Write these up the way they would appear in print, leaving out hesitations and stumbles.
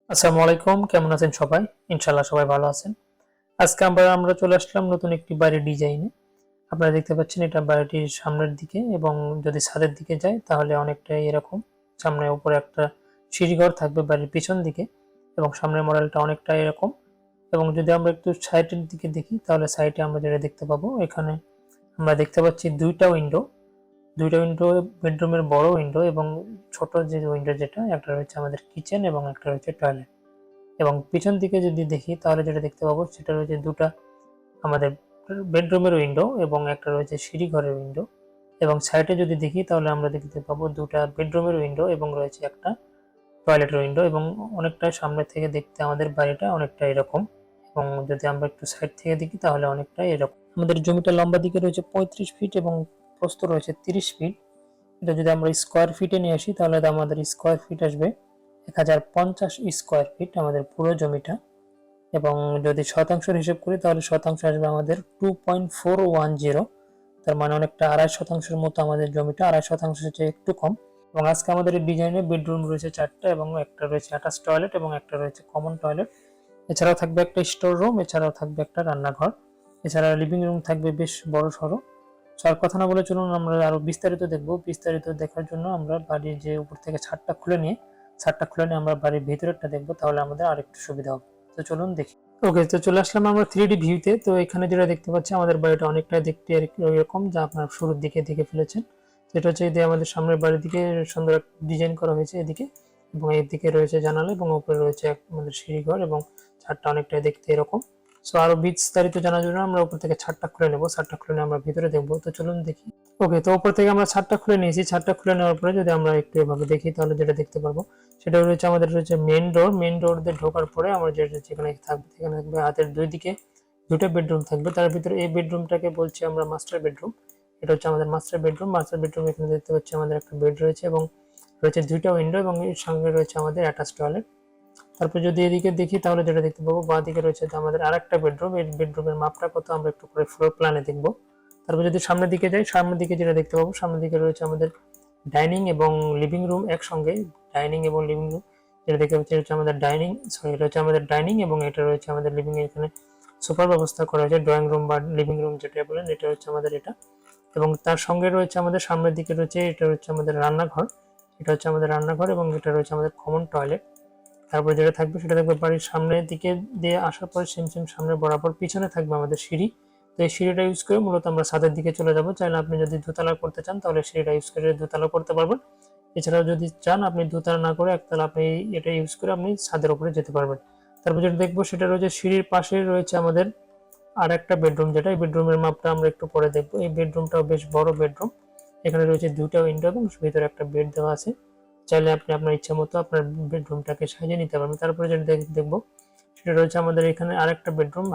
আসসালামু আলাইকুম, কেমন আছেন সবাই? ইনশাআল্লাহ সবাই ভালো আছেন। আজকে আমরা চলে আসলাম নতুন একটি বাড়ির ডিজাইনে। আপনারা দেখতে পাচ্ছেন এটা বাড়িটির সামনের দিকে, এবং যদি ছাদের দিকে যায় তাহলে অনেকটাই এরকম। সামনে উপরে একটা সিঁড়িঘর থাকবে বাড়ির পিছন দিকে, এবং সামনের মডেলটা অনেকটা এরকম। এবং যদি আমরা একটু সাইডের দিকে দেখি তাহলে সাইডে আমরা যেটা দেখতে পাবো, এখানে আমরা দেখতে পাচ্ছি দুইটা উইন্ডো, বেডরুমের বড় উইন্ডো এবং ছোট যে উইন্ডো যেটা, একটা রয়েছে আমাদের কিচেন এবং একটা রয়েছে টয়লেট। এবং পিছন দিকে যদি দেখি তাহলে যেটা দেখতে পাবো সেটা রয়েছে দুটা আমাদের বেডরুমের উইন্ডো এবং একটা রয়েছে সিঁড়ি ঘরের উইন্ডো। এবং সাইডে যদি দেখি তাহলে আমরা দেখতে পাবো দুটা বেডরুমের উইন্ডো এবং রয়েছে একটা টয়লেটের উইন্ডো। এবং অনেকটা সামনে থেকে দেখতে আমাদের বাড়িটা অনেকটা এরকম। এবং যদি আমরা একটু সাইড থেকে দেখি তাহলে অনেকটা এরকম। আমাদের জমিটা লম্বা দিকে রয়েছে 35 ফিট এবং প্রস্থ রয়েছে 30 ফিট। এটা যদি আমরা স্কোয়ার ফিটে নিয়ে আসি তাহলে আমাদের স্কোয়ার ফিট আসবে 1050 স্কোয়ার ফিট আমাদের পুরো জমিটা। এবং যদি শতাংশের হিসেব করি তাহলে শতাংশ আসবে আমাদের 2.410। তার মানে অনেকটা 2.5 শতাংশের মতো আমাদের জমিটা, 2.5 শতাংশের চেয়ে একটু কম। এবং আজকে আমাদের এই ডিজাইনে বেডরুম রয়েছে 4টা এবং একটা রয়েছে অ্যাটাচ টয়লেট এবং একটা রয়েছে কমন টয়লেট। এছাড়াও থাকবে একটা স্টোর রুম, এছাড়াও থাকবে একটা রান্নাঘর, এছাড়া লিভিং রুম থাকবে বেশ বড় সড়ো। আর কথা না বলে চলুন আমরা আরো বিস্তারিত দেখবো। বিস্তারিত দেখার জন্য আমরা বাড়ির যে উপর থেকে ছাদটা খুলে নিয়ে আমরা বাড়ির ভিতরেরটা দেখবো, তাহলে আমাদের আরেকটু সুবিধা হবে। তো চলুন দেখি। ওকে, তো চলে আসলাম আমরা 3D ভিউতে। তো এখানে যেটা দেখতে পাচ্ছি আমাদের বাড়িটা অনেকটা দেখতে এরকম যা আপনার শুরুর দিকে দেখে ফেলেছেন। সেটা হচ্ছে যে আমাদের সামনের বাড়ির দিকে সুন্দর একটা ডিজাইন করা হয়েছে এদিকে, এবং এদিকে রয়েছে জানালা এবং উপরে রয়েছে আমাদের সিঁড়িঘর, এবং ছাদটা অনেকটা দেখতে এরকম। সো আরো বিস্তারিত জানার জন্য আমরা উপর থেকে ছাদটা খুলে নেবো। ছাদটা খুলে নিয়ে আমরা ভিতরে দেখবো। তো চলুন দেখি। ওকে, তো উপর থেকে আমরা ছাদটা খুলে নিয়েছি। ছাদটা খুলে নেওয়ার পরে যদি আমরা একটু এভাবে দেখি তাহলে যেটা দেখতে পারবো সেটা রয়েছে আমাদের রয়েছে মেইন ডোর দিয়ে ঢোকার পরে আমরা যেখানে থাকবে সেখানে থাকবে হাতের দুই দিকে দুটো বেডরুম থাকবে। তার ভিতরে এই বেডরুমটাকে বলছি আমরা মাস্টার বেডরুম। এটা হচ্ছে আমাদের মাস্টার বেডরুম। এখানে দেখতে পাচ্ছি আমাদের একটা বেড রয়েছে এবং রয়েছে দুইটা উইন্ডো, এবং এর সঙ্গে রয়েছে আমাদের অ্যাটাচ টয়লেট। তারপর যদি এদিকে দেখি তাহলে যেটা দেখতে পাবো বাঁ দিকে রয়েছে আমাদের আরেকটা বেডরুম। এই বেডরুমের মাপটা কত আমরা একটু করে ফ্লোর প্ল্যানে দেখবো। তারপর যদি সামনের দিকে যাই, সামনের দিকে যেটা দেখতে পাবো, সামনের দিকে রয়েছে আমাদের ডাইনিং এবং লিভিং রুম একসঙ্গে। ডাইনিং এবং লিভিং রুম যেটা দেখতে পাচ্ছি হচ্ছে আমাদের এটা হচ্ছে আমাদের ডাইনিং এবং এটা রয়েছে আমাদের লিভিং এর। এখানে সোফার ব্যবস্থা করা হয়েছে, ড্রয়িং রুম বা লিভিং রুম যেটা বলেন, এটা হচ্ছে আমাদের এটা। এবং তার সঙ্গে রয়েছে আমাদের সামনের দিকে রয়েছে এটা হচ্ছে আমাদের রান্নাঘর। এটা হচ্ছে আমাদের রান্নাঘর এবং এটা রয়েছে আমাদের কমন টয়লেট। তারপরে যেটা থাকবে সেটা থাকবে বাড়ির সামনের দিকে দিয়ে আসার পরে সেম সামনে বরাবর পিছনে থাকবে আমাদের সিঁড়ি। তো এই সিঁড়িটা ইউজ করে মূলত আমরা ছাদের দিকে চলে যাব। চাইলে আপনি যদি দোতলা করতে চান তাহলে সিঁড়িটা ইউজ করে দোতলা করতে পারবেন। এছাড়াও যদি চান আপনি দোতলা না করে একতলা, আপনি এটা ইউজ করে আপনি ছাদের উপরে যেতে পারবেন। তারপর যেটা দেখবো সেটা রয়েছে সিঁড়ির পাশে রয়েছে আমাদের আর একটা বেডরুম, যেটা এই বেডরুমের মাপটা আমরা একটু পরে দেখবো। এই বেডরুমটাও বেশ বড় বেডরুম। এখানে রয়েছে দুইটা উইন্ডো এবং ভিতরে একটা বেড দেওয়া আছে। চাইলে আপনি আপনার ইচ্ছা মতো আপনার বেডরুমটাকে সাজিয়ে নিতে পারবেন। তারপরে যেটা দেখবো সেটা রয়েছে আমাদের এখানে আরেকটা বেডরুম।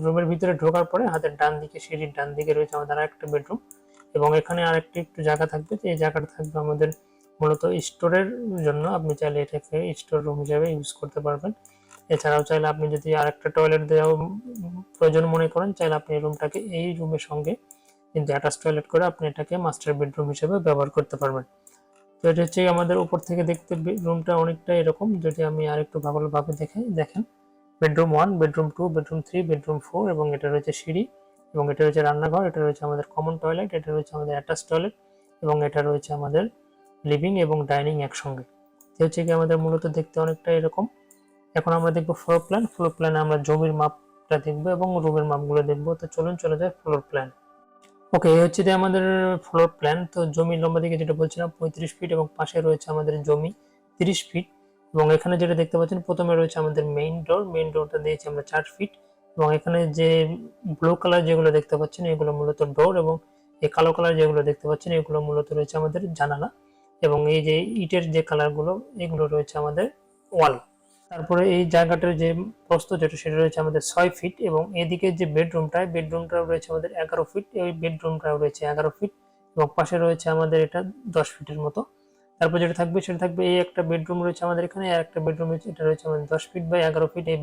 রুমের ভিতরে ঢোকার পরে হাতের ডান দিকে, সিঁড়ির ডান দিকে রয়েছে আমাদের আরেকটা বেডরুম। এবং এখানে আরেকটি একটু জায়গা থাকবে, এই জায়গাটা থাকবে আমাদের মূলত স্টোরের জন্য। আপনি চাইলে এটাকে স্টোর রুম হিসেবে ইউজ করতে পারবেন। এছাড়াও চাইলে আপনি যদি আরেকটা টয়লেট দেওয়া প্রয়োজন মনে করেন, চাইলে আপনি এই রুমটাকে এই রুমের সঙ্গে কিন্তু অ্যাটাচ টয়লেট করে আপনি এটাকে মাস্টার বেডরুম হিসেবে ব্যবহার করতে পারবেন। তো এটা হচ্ছে আমাদের উপর থেকে দেখতে রুমটা অনেকটা এরকম। যদি আমি আরেকটু ভালোভাবে দেখাই, দেখেন বেডরুম 1, বেডরুম 2, বেডরুম 3, বেডরুম 4, এবং এটা রয়েছে সিঁড়ি, এবং এটা রয়েছে রান্নাঘর, এটা রয়েছে আমাদের কমন টয়লেট, এটা রয়েছে আমাদের অ্যাটাচ টয়লেট, এবং এটা রয়েছে আমাদের লিভিং এবং ডাইনিং একসঙ্গে। তো হচ্ছে কি আমাদের মূলত দেখতে অনেকটা এরকম। এখন আমরা দেখবো ফ্লোর প্ল্যানে আমরা জমির মাপটা দেখবো এবং রুমের মাপগুলো দেখবো। তো চলুন চলে যায় ফ্লোর প্ল্যান। ওকে, এই হচ্ছে যে আমাদের ফ্লোর প্ল্যান। তো জমির লম্বা দিকে যেটা বলছিলাম 35 ফিট, এবং পাশে রয়েছে আমাদের জমি 30 ফিট। এবং এখানে যেটা দেখতে পাচ্ছেন প্রথমে রয়েছে আমাদের মেইন ডোরটা দিয়েছি আমরা 4 ফিট। এবং এখানে যে ব্লু কালার যেগুলো দেখতে পাচ্ছেন এগুলো মূলত ডোর, এবং এই কালো কালার যেগুলো দেখতে পাচ্ছেন এগুলো মূলত রয়েছে আমাদের জানালা। এবং এই যে ইটের যে কালারগুলো এগুলো রয়েছে আমাদের ওয়াল। তারপরে এই জায়গাটার যে প্রস্থ যেটা সেটা রয়েছে আমাদের 6 ফিট, এবং এদিকে যে বেডরুমটাও রয়েছে আমাদের 11 ফিট। এই বেডরুমটাও রয়েছে 11 ফিট, এবং পাশে রয়েছে আমাদের এটা 10 ফিটের মতো। তারপর যেটা থাকবে সেটা থাকবে এই একটা বেডরুম রয়েছে আমাদের এখানে, আর একটা বেডরুম রয়েছে, এটা রয়েছে আমাদের 10 ফিট বাই 11 ফিট। এই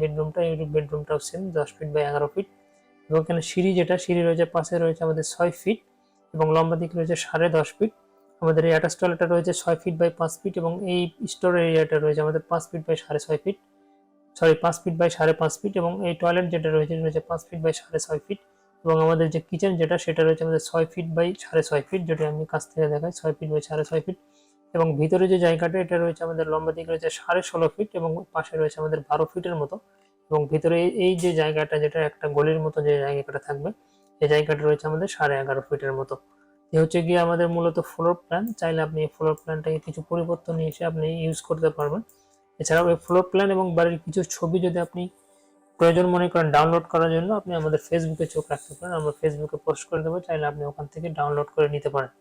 বেডরুমটাও সেম 10 ফিট বাই 11 ফিট। এবং এখানে সিঁড়ি রয়েছে পাশে রয়েছে আমাদের 6 ফিট, এবং লম্বা দিকে রয়েছে 10.5 ফিট। আমাদের এই অ্যাটাচ টয়লেটটা রয়েছে 6 ফিট বাই 5 ফিট এবং এই স্টোর এরিয়াটা রয়েছে আমাদের 5 feet by 6.5 feet, sorry 5 feet by 5.5 feet, এবং এই টয়লেট যেটা রয়েছে 5 ফিট বাই 6.5 ফিট, এবং আমাদের যে কিচেন যেটা সেটা রয়েছে আমাদের 6 ফিট বাই 6.5 ফিট, যেটা আমি কাছ থেকে দেখাই 6 ফিট বাই 6.5 ফিট, এবং ভিতরে যে জায়গাটা এটা রয়েছে আমাদের লম্বা দিকে রয়েছে 16.5 ফিট এবং পাশে রয়েছে আমাদের 12 ফিটের মতো, এবং ভিতরে এই যে জায়গাটা যেটা একটা গলির মতো যে জায়গাটা থাকবে এই জায়গাটা রয়েছে আমাদের 11.5 ফিটের মতো। এই হচ্ছে গিয়ে আমাদের মূলত ফ্লোর প্ল্যান। চাইলে আপনি এই ফ্লোর প্ল্যানটাকে কিছু পরিবর্তন নিয়ে এসে আপনি ইউজ করতে পারবেন। এছাড়াও এই ফ্লোর প্ল্যান এবং বাড়ির কিছু ছবি যদি আপনি প্রয়োজন মনে করেন ডাউনলোড করার জন্য, আপনি আমাদের ফেসবুকে চোখ রাখতে পারেন, আমরা ফেসবুকে পোস্ট করে দেবো, চাইলে আপনি ওখান থেকে ডাউনলোড করে নিতে পারেন।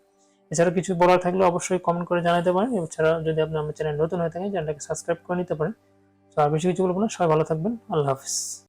এছাড়া কিছু বলার থাকলে অবশ্যই কমেন্ট করে জানাতে পারেন। এছাড়া যদি আপনি আমার চ্যানেল নতুন হয়ে থাকেন চ্যানেলটাকে সাবস্ক্রাইব করে নিতে পারেন। তো আর বেশি কিছু বলবো না, সবাই ভালো থাকবেন, আল্লাহ হাফিজ।